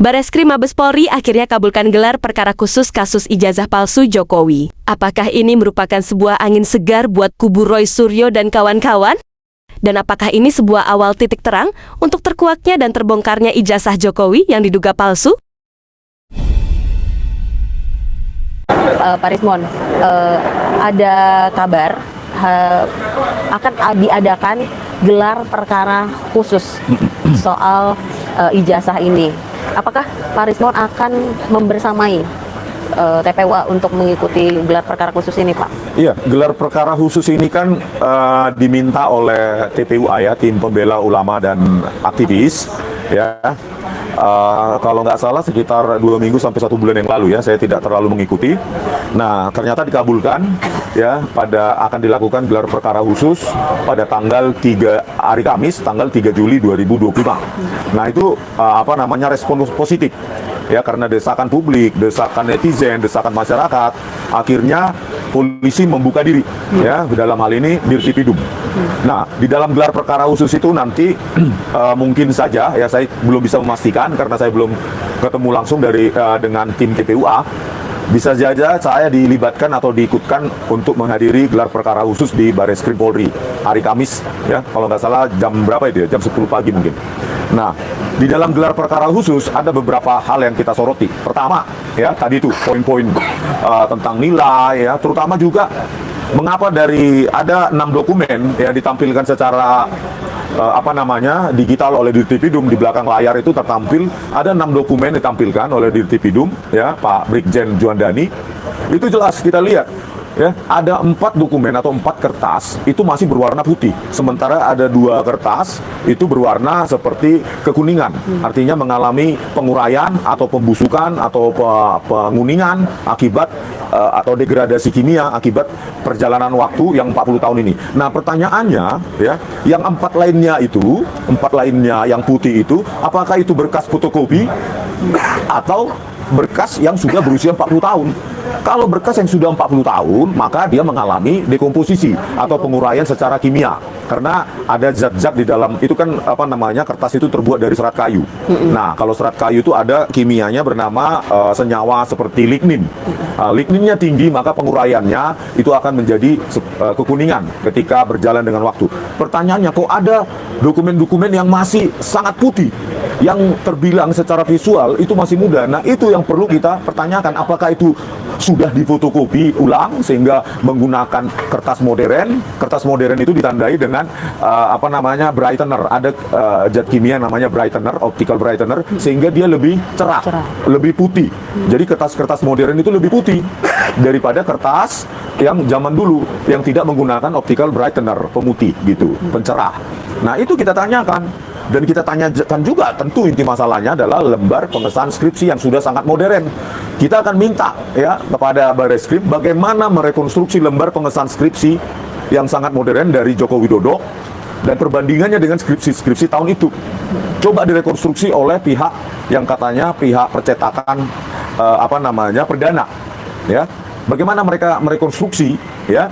Bareskrim Mabes Polri akhirnya kabulkan gelar perkara khusus kasus ijazah palsu Jokowi. Apakah ini merupakan sebuah angin segar buat kubu Roy Suryo dan kawan-kawan? Dan apakah ini sebuah awal titik terang untuk terkuaknya dan terbongkarnya ijazah Jokowi yang diduga palsu? Pak Rismon, ada kabar akan diadakan gelar perkara khusus soal ijazah ini. Apakah Pak Rismon akan membersamai TPUA untuk mengikuti gelar perkara khusus ini, Pak? Iya, gelar perkara khusus ini kan diminta oleh TPUA ya, Tim Pembela Ulama dan Aktivis, ya. Kalau nggak salah sekitar 2 minggu sampai 1 bulan yang lalu ya, saya tidak terlalu mengikuti. Nah, ternyata dikabulkan ya, akan dilakukan gelar perkara khusus pada tanggal 3 hari Kamis, tanggal 3 Juli 2025. Nah, itu respon positif ya, karena desakan publik, desakan netizen, desakan masyarakat, akhirnya polisi membuka diri ya, dalam hal ini Dirtipidum. Nah, di dalam gelar perkara khusus itu nanti mungkin saja ya, saya belum bisa memastikan karena saya belum ketemu langsung dengan tim TPUA. Bisa saja saya dilibatkan atau diikutkan untuk menghadiri gelar perkara khusus di Bareskrim Polri hari Kamis ya, kalau nggak salah jam berapa itu ya, jam 10 pagi mungkin. Nah, di dalam gelar perkara khusus ada beberapa hal yang kita soroti. Pertama ya, tadi itu poin-poin tentang nilai ya, terutama juga mengapa ada 6 dokumen ya ditampilkan secara digital oleh Dirtipidum. Di belakang layar itu tertampil ada 6 dokumen ditampilkan oleh Dirtipidum ya, Pak Brigjen Juandani. Itu jelas kita lihat ya, ada 4 dokumen atau 4 kertas itu masih berwarna putih, sementara ada 2 kertas itu berwarna seperti kekuningan, artinya mengalami penguraian atau pembusukan atau penguningan akibat atau degradasi kimia akibat perjalanan waktu yang 40 tahun ini. Nah, pertanyaannya ya, yang 4 lainnya yang putih itu, apakah itu berkas fotokopi atau berkas yang sudah berusia 40 tahun? Kalau berkas yang sudah 40 tahun, maka dia mengalami dekomposisi atau penguraian secara kimia. Karena ada zat-zat di dalam, itu kan kertas itu terbuat dari serat kayu. Nah, kalau serat kayu itu ada kimianya bernama senyawa seperti lignin. Ligninnya tinggi, maka penguraiannya itu akan menjadi kekuningan ketika berjalan dengan waktu. Pertanyaannya, kok ada dokumen-dokumen yang masih sangat putih, yang terbilang secara visual itu masih muda? Nah, itu yang perlu kita pertanyakan, apakah itu sudah difotokopi ulang sehingga menggunakan kertas modern. Kertas modern itu ditandai dengan brightener. Ada zat kimia namanya brightener, optical brightener, sehingga dia lebih cerah, lebih putih. Jadi kertas-kertas modern itu lebih putih daripada kertas yang zaman dulu yang tidak menggunakan optical brightener, pemutih gitu, pencerah. Nah, itu kita tanyakan. Dan kita tanyakan juga, tentu inti masalahnya adalah lembar pengesahan skripsi yang sudah sangat modern. Kita akan minta ya kepada Bareskrim bagaimana merekonstruksi lembar pengesahan skripsi yang sangat modern dari Joko Widodo dan perbandingannya dengan skripsi-skripsi tahun itu. Coba direkonstruksi oleh pihak yang katanya pihak percetakan perdana ya. Bagaimana mereka merekonstruksi ya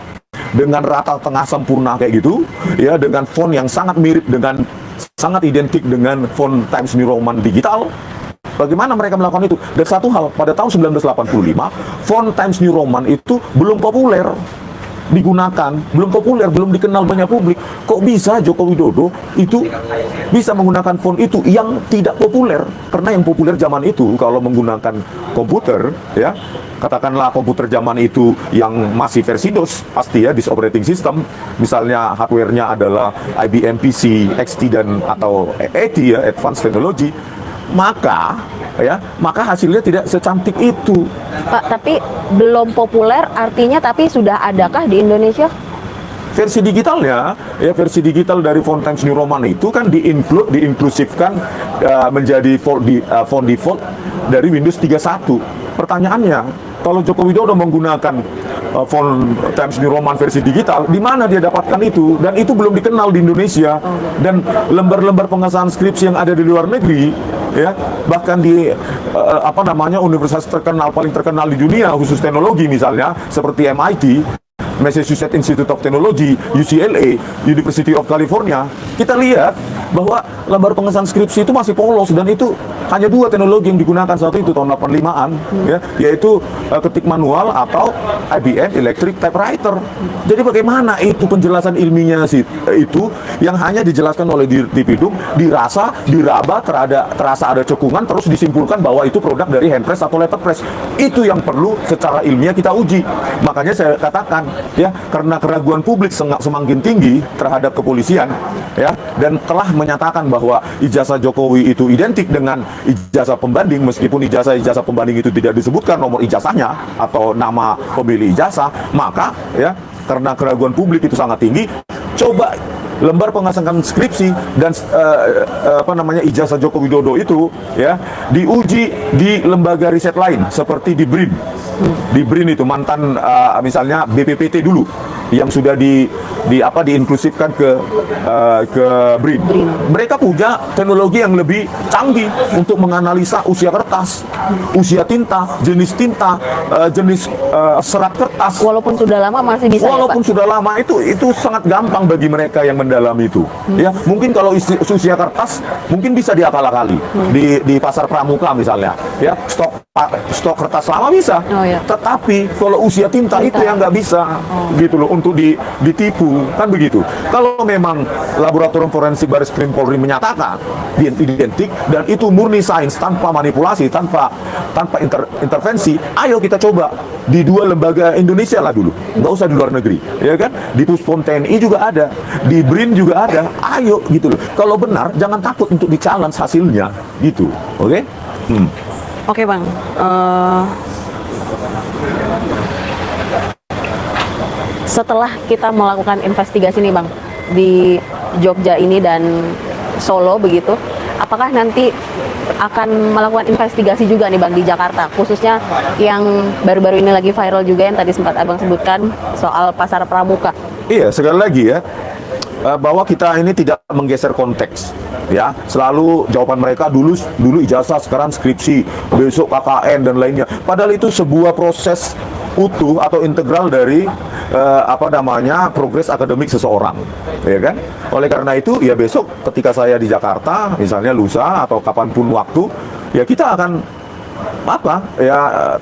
dengan rata tengah sempurna kayak gitu ya, dengan font yang sangat mirip dengan sangat identik dengan font Times New Roman digital. Bagaimana mereka melakukan itu? Dan satu hal, pada tahun 1985, font Times New Roman itu belum populer digunakan, belum dikenal banyak publik. Kok bisa Joko Widodo itu bisa menggunakan font itu yang tidak populer? Karena yang populer zaman itu kalau menggunakan komputer ya, katakanlah komputer zaman itu yang masih versi DOS, pasti ya, disk operating system, misalnya hardware-nya adalah IBM PC XT atau AT ya, Advanced Technology, maka hasilnya tidak secantik itu. Pak, tapi belum populer artinya tapi sudah adakah di Indonesia? Versi digitalnya, ya, versi digital dari font Times New Roman itu kan diinklusifkan menjadi font default dari Windows 31. Pertanyaannya, kalau Joko Widodo menggunakan font Times New Roman versi digital, di mana dia dapatkan itu? Dan itu belum dikenal di Indonesia. Dan lembar-lembar pengesahan skripsi yang ada di luar negeri, ya, bahkan di universitas paling terkenal di dunia khusus teknologi misalnya seperti MIT, Massachusetts Institute of Technology, UCLA, University of California, kita lihat bahwa lembar pengesahan skripsi itu masih polos, dan itu hanya 2 teknologi yang digunakan saat itu tahun 85-an, ya, yaitu ketik manual atau IBM Electric Typewriter. Jadi bagaimana itu penjelasan ilmiahnya itu yang hanya dijelaskan oleh Dirtipidum, dirasa, diraba, terasa ada cekungan, terus disimpulkan bahwa itu produk dari handpress atau letterpress. Itu yang perlu secara ilmiah kita uji. Makanya saya katakan, ya, karena keraguan publik semakin tinggi terhadap kepolisian, ya, dan telah menyatakan bahwa ijazah Jokowi itu identik dengan ijazah pembanding, meskipun ijazah pembanding itu tidak disebutkan nomor ijazahnya atau nama pemilik ijazah, maka, ya, karena keraguan publik itu sangat tinggi, coba lembar pengesahan skripsi dan ijazah Joko Widodo itu, ya, diuji di lembaga riset lain seperti di BRIN. Di BRIN itu mantan misalnya BPPT dulu yang sudah diinklusifkan ke BRIN. Mereka punya teknologi yang lebih canggih untuk menganalisa usia kertas, usia tinta, jenis serat kertas. Walaupun sudah lama masih bisa. Walaupun sudah lama itu sangat gampang bagi mereka yang mendalam itu. Ya, mungkin kalau usia kertas mungkin bisa diakal-akali di pasar pramuka misalnya. Ya, stok kertas lama bisa. Oh, ya. Tetapi kalau usia tinta itu yang nggak bisa, gitu loh, untuk ditipu, kan begitu. Kalau memang laboratorium forensik Baris Krim Polri menyatakan identik dan itu murni sains tanpa manipulasi, tanpa intervensi, ayo kita coba di 2 lembaga Indonesia lah dulu, nggak usah di luar negeri, ya kan? Di Puspom TNI juga ada, di BRIN juga ada, ayo gitu loh. Kalau benar, jangan takut untuk di-challenge hasilnya, gitu, oke? Oke, Bang. Setelah kita melakukan investigasi nih, Bang, di Jogja ini dan Solo begitu, apakah nanti akan melakukan investigasi juga nih, Bang, di Jakarta, khususnya yang baru-baru ini lagi viral juga yang tadi sempat Abang sebutkan soal pasar pramuka? Iya, sekali lagi ya, bahwa kita ini tidak menggeser konteks, ya. Selalu jawaban mereka dulu ijazah, sekarang skripsi, besok KKN dan lainnya. Padahal itu sebuah proses utuh atau integral dari progres akademik seseorang, ya kan? Oleh karena itu, ya besok ketika saya di Jakarta, misalnya lusa atau kapanpun waktu, ya kita akan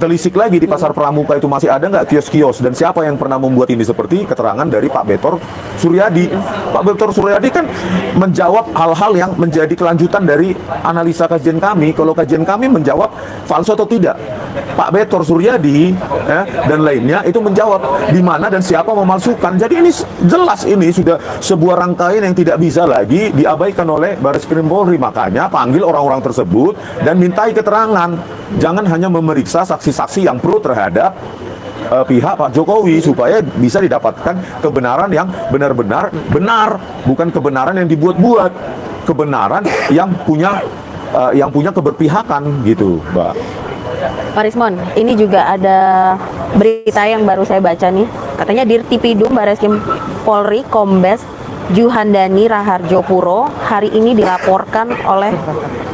telisik lagi di pasar pramuka itu masih ada nggak kios-kios, dan siapa yang pernah membuat ini, seperti keterangan dari Pak Betor Suryadi. Pak Betor Suryadi kan menjawab hal-hal yang menjadi kelanjutan dari analisa kajian kami. Kalau kajian kami menjawab palsu atau tidak, Pak Betor Suryadi dan lainnya itu menjawab di mana dan siapa memalsukan. Jadi ini jelas, ini sudah sebuah rangkaian yang tidak bisa lagi diabaikan oleh Baris Krim Polri. Makanya panggil orang-orang tersebut dan mintai keterangan. Jangan hanya memeriksa saksi-saksi yang pro terhadap pihak Pak Jokowi, supaya bisa didapatkan kebenaran yang benar-benar benar, bukan kebenaran yang dibuat-buat, kebenaran yang punya keberpihakan, gitu, Mbak. Pak Rismon, ini juga ada berita yang baru saya baca nih. Katanya Dirtipidum Bareskrim Polri Kombes Juhandani Raharjo Puro hari ini dilaporkan oleh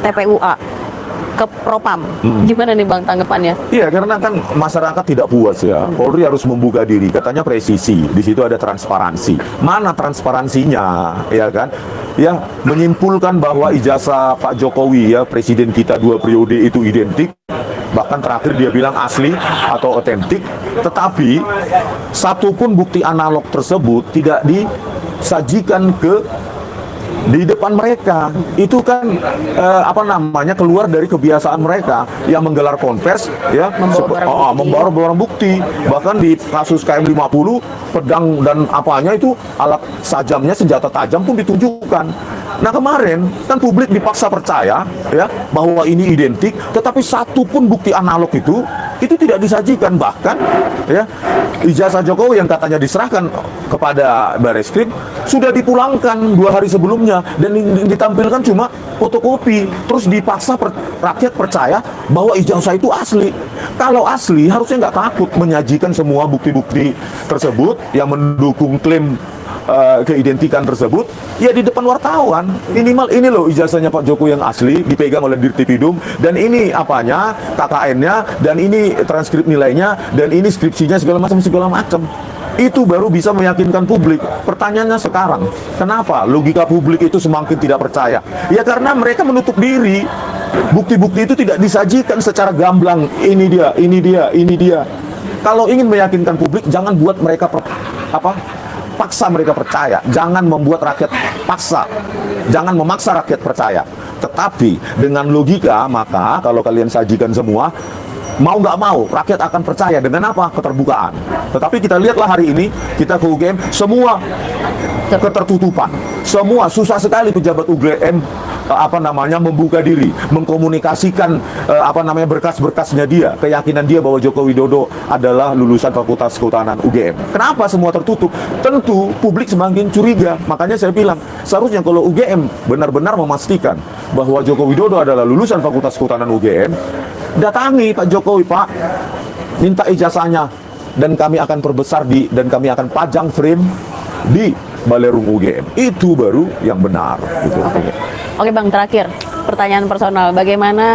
TPUA ke Propam. Gimana nih, Bang, tanggapannya? Iya, karena kan masyarakat tidak puas ya. Polri harus membuka diri, katanya presisi. Di situ ada transparansi. Mana transparansinya, ya kan? Ya, menyimpulkan bahwa ijazah Pak Jokowi, ya, presiden kita 2 periode itu identik. Bahkan terakhir dia bilang asli atau otentik. Tetapi satupun bukti analog tersebut tidak disajikan di depan mereka. Itu kan keluar dari kebiasaan mereka yang menggelar konvers, ya, membawa barang bukti. Bahkan di kasus KM50, pedang dan apanya itu, alat sajamnya, senjata tajam pun ditunjukkan. Nah, kemarin kan publik dipaksa percaya, ya, bahwa ini identik, tetapi satupun bukti analog itu tidak disajikan. Bahkan, ya, ijazah Jokowi yang katanya diserahkan kepada Bareskrim sudah dipulangkan 2 hari sebelumnya, dan ditampilkan cuma fotokopi. Terus dipaksa rakyat percaya bahwa ijazah itu asli. Kalau asli, harusnya nggak takut menyajikan semua bukti-bukti tersebut yang mendukung klaim keidentikan tersebut, ya, di depan wartawan. Minimal ini loh ijazahnya Pak Jokowi yang asli, dipegang oleh Dirtipidum, dan ini KKN-nya, dan ini transkrip nilainya, dan ini skripsinya, segala macam. Itu baru bisa meyakinkan publik. Pertanyaannya sekarang, kenapa logika publik itu semakin tidak percaya? Ya karena mereka menutup diri. Bukti-bukti itu tidak disajikan secara gamblang. Ini dia, ini dia, ini dia. Kalau ingin meyakinkan publik, jangan buat mereka paksa mereka percaya. Jangan membuat rakyat paksa. Jangan memaksa rakyat percaya. Tetapi dengan logika, maka kalau kalian sajikan semua, mau nggak mau, rakyat akan percaya. Dengan apa? Keterbukaan. Tetapi kita lihatlah hari ini, kita ke UGM, semua ketertutupan. Semua susah sekali pejabat UGM membuka diri, mengkomunikasikan berkas-berkasnya dia, keyakinan dia bahwa Joko Widodo adalah lulusan Fakultas Kehutanan UGM. Kenapa semua tertutup? Tentu publik semakin curiga. Makanya saya bilang, seharusnya kalau UGM benar-benar memastikan bahwa Joko Widodo adalah lulusan Fakultas Kehutanan UGM, datangi Pak Jokowi, Pak, minta ijazahnya, dan kami akan perbesar dan kami akan pajang frame di Balerung UGM. Itu baru yang benar. Gitu. Oke Bang, terakhir pertanyaan personal, bagaimana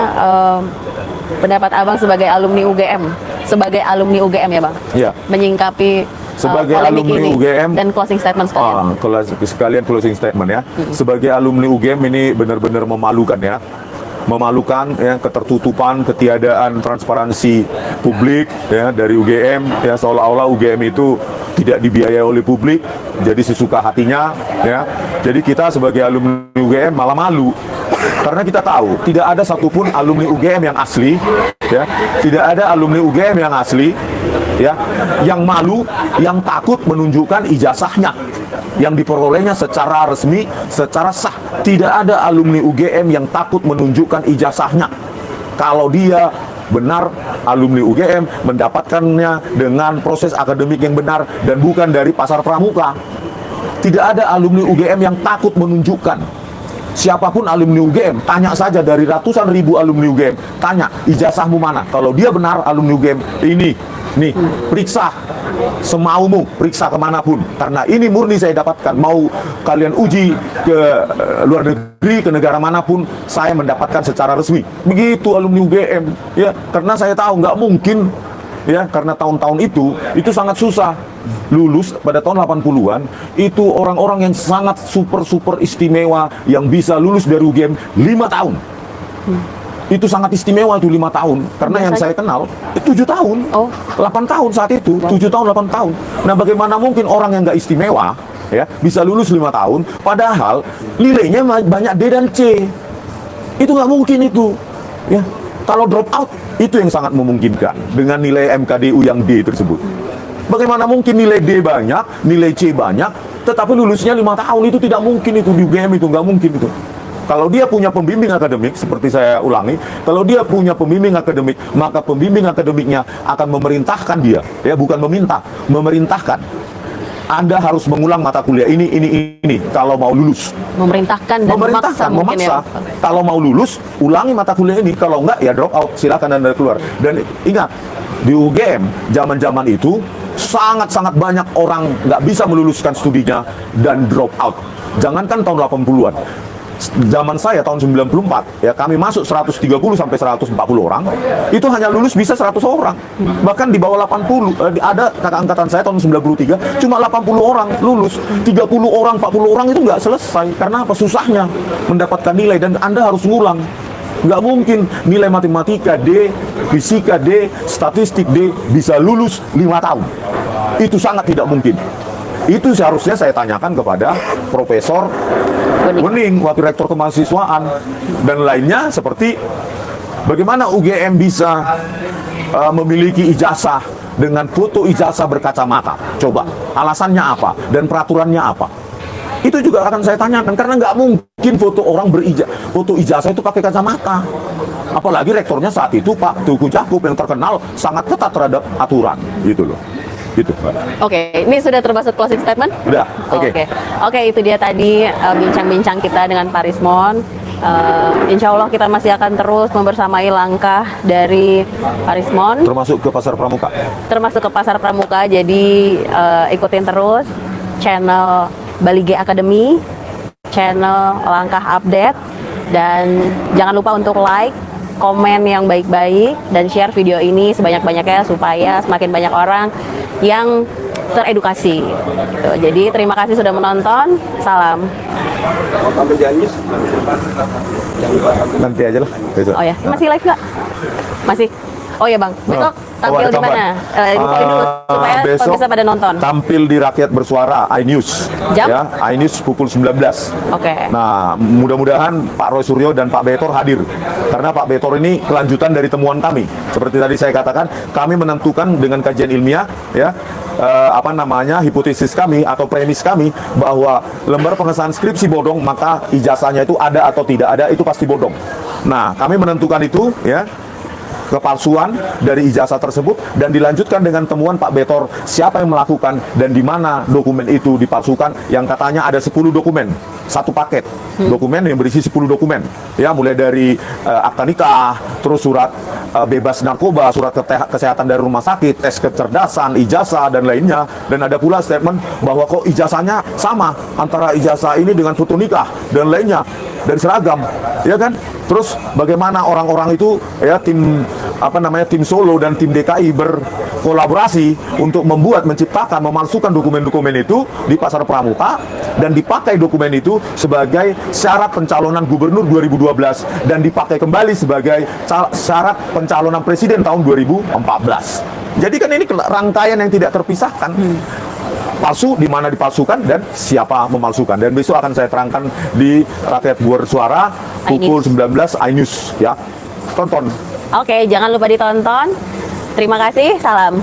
pendapat Abang sebagai alumni UGM, ya Bang, ya, menyingkapi sebagai polemik alumni ini UGM dan closing statement sekalian closing statement ya. Sebagai alumni UGM ini benar-benar memalukan ya. Memalukan ya, ketertutupan, ketiadaan transparansi publik ya dari UGM ya, seolah-olah UGM itu tidak dibiayai oleh publik, jadi sesuka hatinya ya. Jadi kita sebagai alumni UGM malah malu karena kita tahu tidak ada satupun alumni UGM yang asli ya, tidak ada alumni UGM yang asli ya, yang malu, yang takut menunjukkan ijazahnya yang diperolehnya secara resmi, secara sah. Tidak ada alumni UGM yang takut menunjukkan ijazahnya. Kalau dia benar alumni UGM, mendapatkannya dengan proses akademik yang benar dan bukan dari pasar pramuka. Tidak ada alumni UGM yang takut menunjukkan. Siapapun alumni UGM, tanya saja dari ratusan ribu alumni UGM, tanya ijazahmu mana. Kalau dia benar alumni UGM, ini nih, periksa semaumu, periksa kemanapun, karena ini murni saya dapatkan. Mau kalian uji ke luar negeri, ke negara manapun, saya mendapatkan secara resmi. Begitu alumni UGM ya, karena saya tahu nggak mungkin ya, karena tahun-tahun itu sangat susah. Lulus pada tahun 80-an itu orang-orang yang sangat super istimewa yang bisa lulus dari UGM 5 tahun. Itu sangat istimewa itu 5 tahun. Karena yang saya kenal 7 tahun, 8 tahun saat itu, 7 tahun, 8 tahun. Nah, bagaimana mungkin orang yang nggak istimewa ya bisa lulus 5 tahun, padahal nilainya banyak D dan C. Itu nggak mungkin itu. Ya, kalau drop out itu yang sangat memungkinkan dengan nilai MKDU yang D tersebut. Bagaimana mungkin nilai D banyak, nilai C banyak, tetapi lulusnya 5 tahun? Itu tidak mungkin itu di UGM, itu nggak mungkin itu. Kalau dia punya pembimbing akademik, seperti saya ulangi, kalau dia punya pembimbing akademik, maka pembimbing akademiknya akan memerintahkan dia, ya bukan meminta, memerintahkan. Anda harus mengulang mata kuliah ini, kalau mau lulus. Memerintahkan dan memaksa. Ya. Kalau mau lulus, ulangi mata kuliah ini. Kalau enggak, ya drop out, silakan Anda keluar. Dan ingat, di UGM, zaman-zaman itu, sangat-sangat banyak orang nggak bisa meluluskan studinya dan drop out. Jangankan tahun 80-an. Zaman saya tahun 94 ya, kami masuk 130 sampai 140 orang, itu hanya lulus bisa 100 orang. Bahkan di bawah 80 ada kakak angkatan saya tahun 93 cuma 80 orang lulus. 30 orang, 40 orang itu nggak selesai. Karena apa? Susahnya mendapatkan nilai dan Anda harus ngulang. Nggak mungkin nilai matematika D, fisika D, statistik D bisa lulus 5 tahun. Itu sangat tidak mungkin. Itu seharusnya saya tanyakan kepada Profesor Wening, Wakil Rektor Kemahasiswaan, dan lainnya, seperti bagaimana UGM bisa memiliki ijazah dengan foto ijazah berkacamata. Coba, alasannya apa? Dan peraturannya apa? Itu juga akan saya tanyakan, karena nggak mungkin foto orang foto ijazah itu pakai kacamata. Apalagi rektornya saat itu Pak Teuku Cakup yang terkenal sangat ketat terhadap aturan, gitu loh. Gitu. Oke, ini sudah termasuk closing statement? Sudah, oke. Oke, itu dia tadi bincang-bincang kita dengan Pak Rismond. Insya Allah kita masih akan terus membersamai langkah dari Pak Rismond. Termasuk ke Pasar Pramuka. Termasuk ke Pasar Pramuka, jadi ikutin terus channel Bali G Academy, channel Langkah Update, dan jangan lupa untuk like, komen yang baik-baik, dan share video ini sebanyak-banyaknya supaya semakin banyak orang yang teredukasi. Gitu. Jadi terima kasih sudah menonton. Salam. Nanti aja lah besok. Oh ya, masih live nggak? Masih. Oh ya bang, besok tampil ada di mana? Infoin dulu supaya besok bisa pada nonton. tampil di Rakyat Bersuara iNews. Jam? Ya, iNews pukul 19. Oke. Nah, mudah-mudahan Pak Roy Suryo dan Pak Betor hadir. Karena Pak Betor ini kelanjutan dari temuan kami. Seperti tadi saya katakan, kami menentukan dengan kajian ilmiah, ya, hipotesis kami atau premis kami bahwa lembar pengesahan skripsi bodong, maka ijazahnya itu ada atau tidak ada, itu pasti bodong. Nah, kami menentukan itu, ya, kepalsuan dari ijazah tersebut, dan dilanjutkan dengan temuan Pak Betor siapa yang melakukan dan di mana dokumen itu dipalsukan, yang katanya ada 10 dokumen, satu paket dokumen yang berisi 10 dokumen, ya, mulai dari akta nikah, terus surat bebas narkoba, surat kesehatan dari rumah sakit, tes kecerdasan, ijazah dan lainnya, dan ada pula statement bahwa kok ijazahnya sama antara ijazah ini dengan foto nikah dan lainnya dan seragam, ya kan? Terus bagaimana orang-orang itu, ya, tim Solo dan tim DKI berkolaborasi untuk menciptakan, memalsukan dokumen-dokumen itu di Pasar Pramuka, dan dipakai dokumen itu sebagai syarat pencalonan gubernur 2012 dan dipakai kembali sebagai syarat pencalonan presiden tahun 2014. Jadi kan ini rangkaian yang tidak terpisahkan. Palsu, di mana dipalsukan dan siapa memalsukan, dan besok akan saya terangkan di Rakyat Bersuara pukul 19 iNews, ya. Tonton. Oke, jangan lupa ditonton. Terima kasih. Salam.